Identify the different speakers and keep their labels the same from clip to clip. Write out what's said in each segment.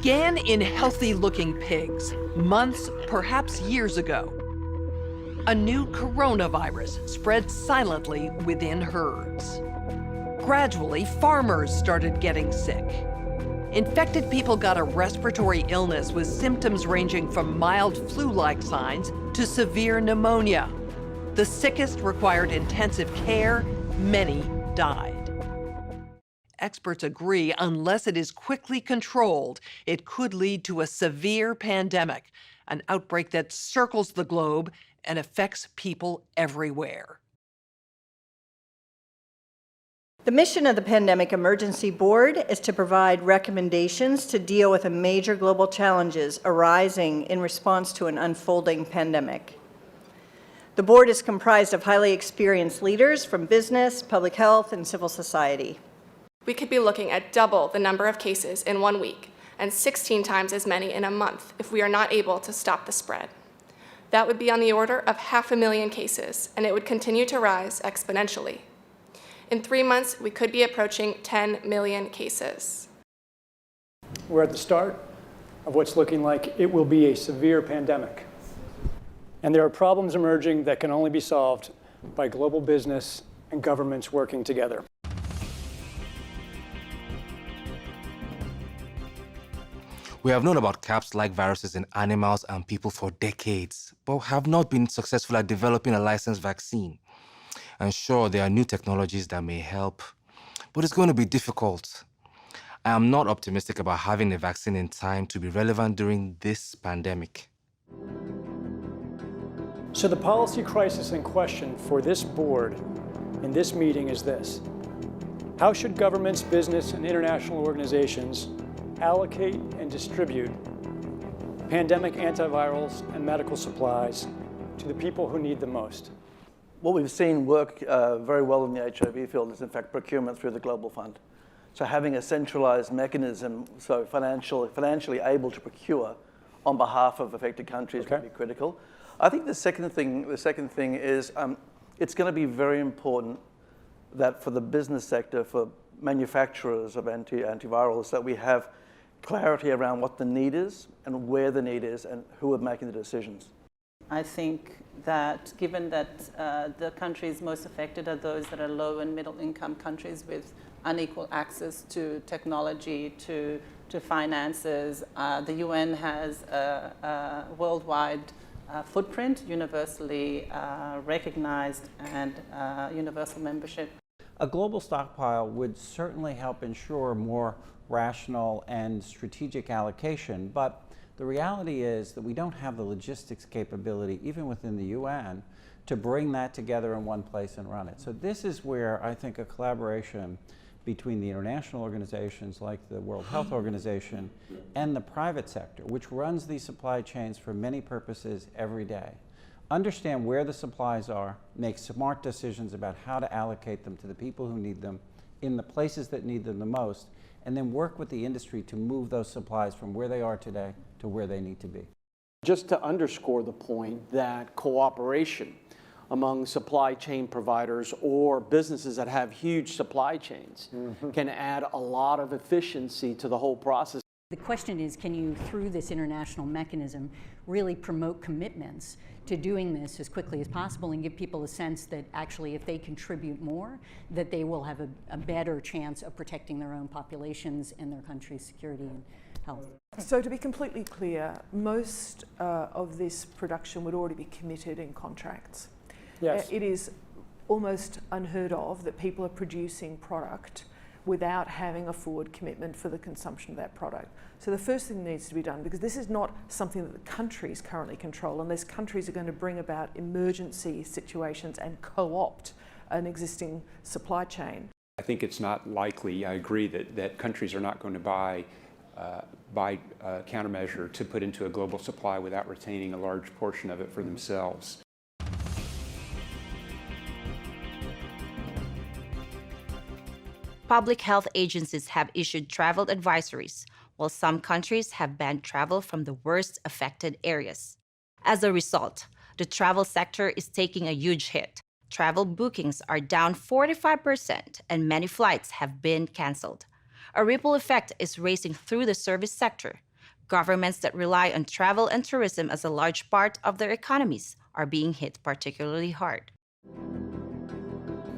Speaker 1: began in healthy-looking pigs, months, perhaps years ago. A new coronavirus spread silently within herds. Gradually, farmers started getting sick. Infected people got a respiratory illness with symptoms ranging from mild flu-like signs to severe pneumonia. The sickest required intensive care. Many died. Experts agree, unless it is quickly controlled, it could lead to a severe pandemic, an outbreak that circles the globe and affects people everywhere.
Speaker 2: The mission of the Pandemic Emergency Board is to provide recommendations to deal with the major global challenges arising in response to an unfolding pandemic. The board is comprised of highly experienced leaders from business, public health, and civil society.
Speaker 3: We could be looking at double the number of cases in 1 week and 16 times as many in a month if we are not able to stop the spread. That would be on the order of 500,000 cases, and it would continue to rise exponentially. In 3 months, we could be approaching 10 million cases.
Speaker 4: We're at the start of what's looking like it will be a severe pandemic. And there are problems emerging that can only be solved by global business and governments working together.
Speaker 5: We have known about CAPS-like viruses in animals and people for decades, but have not been successful at developing a licensed vaccine. And sure, there are new technologies that may help, but it's going to be difficult. I am not optimistic about having a vaccine in time to be relevant during this pandemic.
Speaker 4: So the policy crisis in question for this board in this meeting is this: how should governments, business, and international organizations allocate and distribute pandemic antivirals and medical supplies to the people who need them most?
Speaker 6: What we've seen work very well in the HIV field is, in fact, procurement through the Global Fund. So having a centralized mechanism, so financially able to procure on behalf of affected countries would be critical. I think the second thing is it's going to be very important that for the business sector, for manufacturers of antivirals, that we have clarity around what the need is and where the need is and who are making the decisions.
Speaker 7: I think that given that the countries most affected are those that are low and middle income countries with unequal access to technology, to finances, the UN has a worldwide footprint, universally recognized, and universal membership.
Speaker 8: A global stockpile would certainly help ensure more rational and strategic allocation, but the reality is that we don't have the logistics capability, even within the UN, to bring that together in one place and run it. So this is where I think a collaboration between the international organizations like the World Health Organization and the private sector, which runs these supply chains for many purposes every day, understand where the supplies are, make smart decisions about how to allocate them to the people who need them in the places that need them the most, and then work with the industry to move those supplies from where they are today to where they need to be.
Speaker 9: Just to underscore the point that cooperation among supply chain providers or businesses that have huge supply chains can add a lot of efficiency to the whole process.
Speaker 10: The question is, can you, through this international mechanism, really promote commitments to doing this as quickly as possible and give people a sense that actually if they contribute more, that they will have a better chance of protecting their own populations and their country's security and health.
Speaker 11: So to be completely clear, most of this production would already be committed in contracts.
Speaker 4: Yes.
Speaker 11: It is almost unheard of that people are producing product without having a forward commitment for the consumption of that product. So the first thing that needs to be done, because this is not something that the countries currently control, unless countries are going to bring about emergency situations and co-opt an existing supply chain.
Speaker 12: I think it's not likely, I agree, that countries are not going to buy countermeasure to put into a global supply without retaining a large portion of it for themselves.
Speaker 13: Public health agencies have issued travel advisories, while some countries have banned travel from the worst affected areas. As a result, the travel sector is taking a huge hit. Travel bookings are down 45%, and many flights have been canceled. A ripple effect is racing through the service sector. Governments that rely on travel and tourism as a large part of their economies are being hit particularly hard.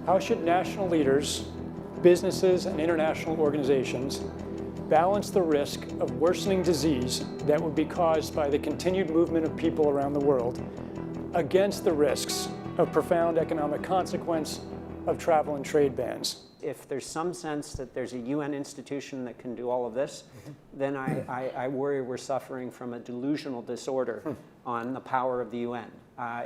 Speaker 4: How should national leaders, businesses, and international organizations balance the risk of worsening disease that would be caused by the continued movement of people around the world against the risks of profound economic consequence of travel and trade bans?
Speaker 14: If there's some sense that there's a UN institution that can do all of this, then I worry we're suffering from a delusional disorder on the power of the UN.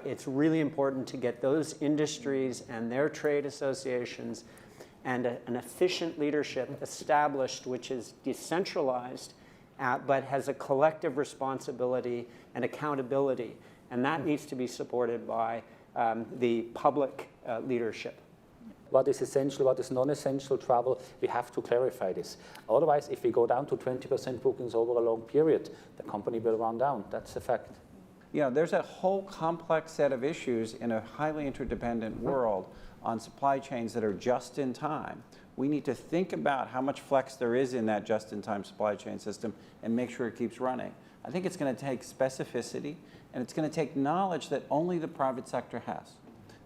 Speaker 14: It's really important to get those industries and their trade associations and an efficient leadership established which is decentralized but has a collective responsibility and accountability. And that needs to be supported by the public leadership.
Speaker 15: What is essential, what is non-essential travel, we have to clarify this. Otherwise, if we go down to 20% bookings over a long period, the company will run down. That's a fact.
Speaker 8: You know, there's a whole complex set of issues in a highly interdependent world on supply chains that are just in time. We need to think about how much flex there is in that just-in-time supply chain system and make sure it keeps running. I think it's going to take specificity, and it's going to take knowledge that only the private sector has.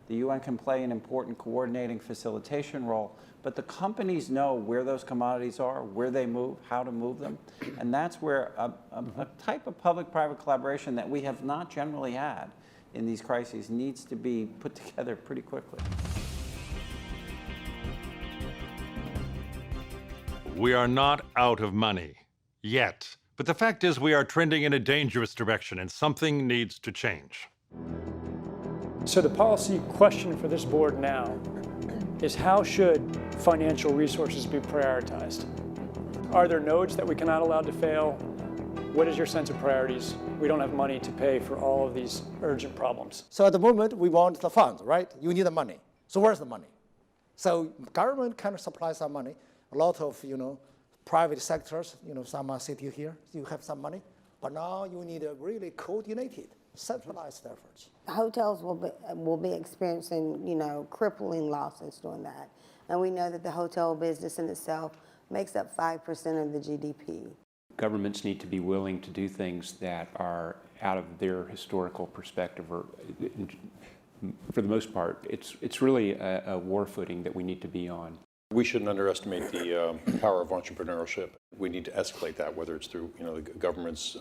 Speaker 8: The UN can play an important coordinating facilitation role, but the companies know where those commodities are, where they move, how to move them, and that's where a type of public-private collaboration that we have not generally had in these crises needs to be put together pretty quickly.
Speaker 16: We are not out of money yet, but the fact is we are trending in a dangerous direction and something needs to change.
Speaker 4: So the policy question for this board now is how should financial resources be prioritized? Are there nodes that we cannot allow to fail? What is your sense of priorities? We don't have money to pay for all of these urgent problems.
Speaker 17: So at the moment, we want the funds, right? You need the money. So where's the money? So government kind of supplies some money. A lot of, private sectors, some are sitting here, you have some money. But now you need a really coordinated, centralized efforts.
Speaker 18: Hotels will be experiencing, crippling losses doing that. And we know that the hotel business in itself makes up 5% of the GDP.
Speaker 12: Governments need to be willing to do things that are out of their historical perspective, or for the most part, it's really a war footing that we need to be on.
Speaker 19: We shouldn't underestimate the power of entrepreneurship. We need to escalate that, whether it's through the government's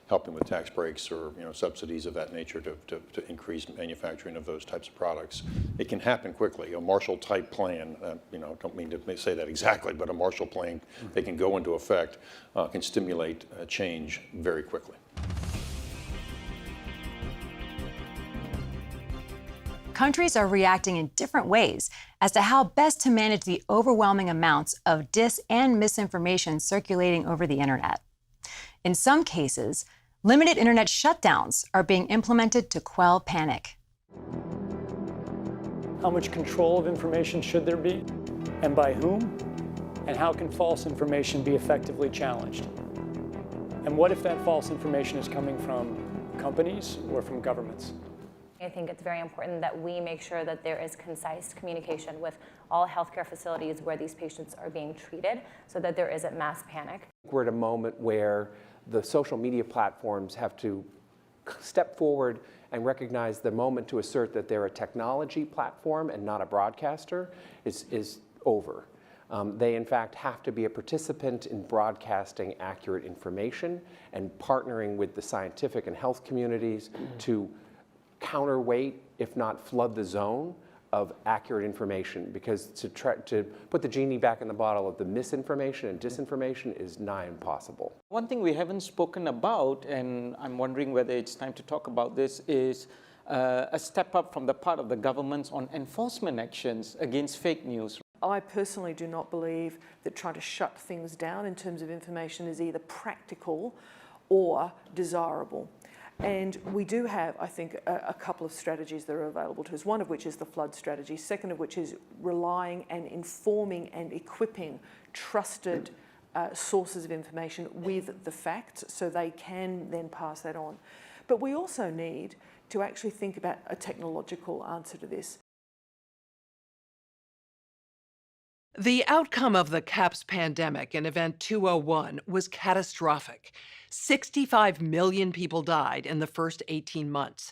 Speaker 19: helping with tax breaks or subsidies of that nature to increase manufacturing of those types of products. It can happen quickly. A Marshall-type plan, don't mean to say that exactly, but a Marshall plan that can go into effect can stimulate change very quickly.
Speaker 20: Countries are reacting in different ways as to how best to manage the overwhelming amounts of dis and misinformation circulating over the internet. In some cases, limited internet shutdowns are being implemented to quell panic.
Speaker 4: How much control of information should there be, and by whom? And how can false information be effectively challenged? And what if that false information is coming from companies or from governments?
Speaker 21: I think it's very important that we make sure that there is concise communication with all healthcare facilities where these patients are being treated so that there isn't mass panic.
Speaker 22: We're at a moment where the social media platforms have to step forward and recognize the moment to assert that they're a technology platform and not a broadcaster is over. They, in fact, have to be a participant in broadcasting accurate information and partnering with the scientific and health communities to counterweight, if not flood the zone of accurate information, because to put the genie back in the bottle of the misinformation and disinformation is nigh impossible.
Speaker 23: One thing we haven't spoken about, and I'm wondering whether it's time to talk about this, is a step up from the part of the governments on enforcement actions against fake news.
Speaker 11: I personally do not believe that trying to shut things down in terms of information is either practical or desirable. And we do have, I think, a couple of strategies that are available to us, one of which is the flood strategy, second of which is relying and informing and equipping trusted sources of information with the facts so they can then pass that on. But we also need to actually think about a technological answer to this.
Speaker 1: The outcome of the CAPS pandemic in Event201 was catastrophic. 65 million people died in the first 18 months.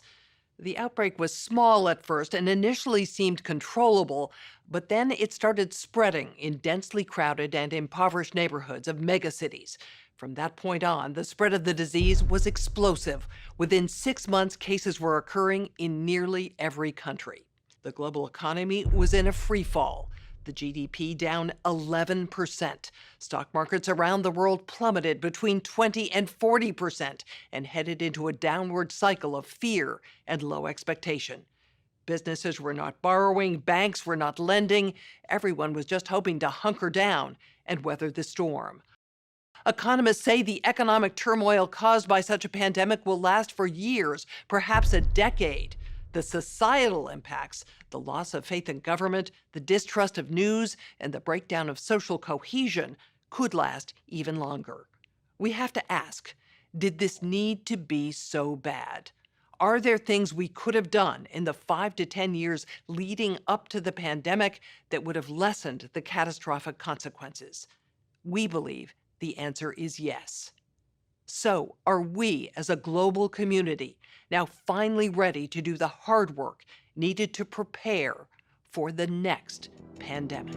Speaker 1: The outbreak was small at first and initially seemed controllable, but then it started spreading in densely crowded and impoverished neighborhoods of megacities. From that point on, the spread of the disease was explosive. Within 6 months, cases were occurring in nearly every country. The global economy was in a free fall. The GDP down 11%. Stock markets around the world plummeted between 20 and 40% and headed into a downward cycle of fear and low expectation. Businesses were not borrowing, banks were not lending. Everyone was just hoping to hunker down and weather the storm. Economists say the economic turmoil caused by such a pandemic will last for years, perhaps a decade. The societal impacts, the loss of faith in government, the distrust of news, and the breakdown of social cohesion could last even longer. We have to ask, did this need to be so bad? Are there things we could have done in the 5 to 10 years leading up to the pandemic that would have lessened the catastrophic consequences? We believe the answer is yes. So, are we as a global community now finally ready to do the hard work needed to prepare for the next pandemic?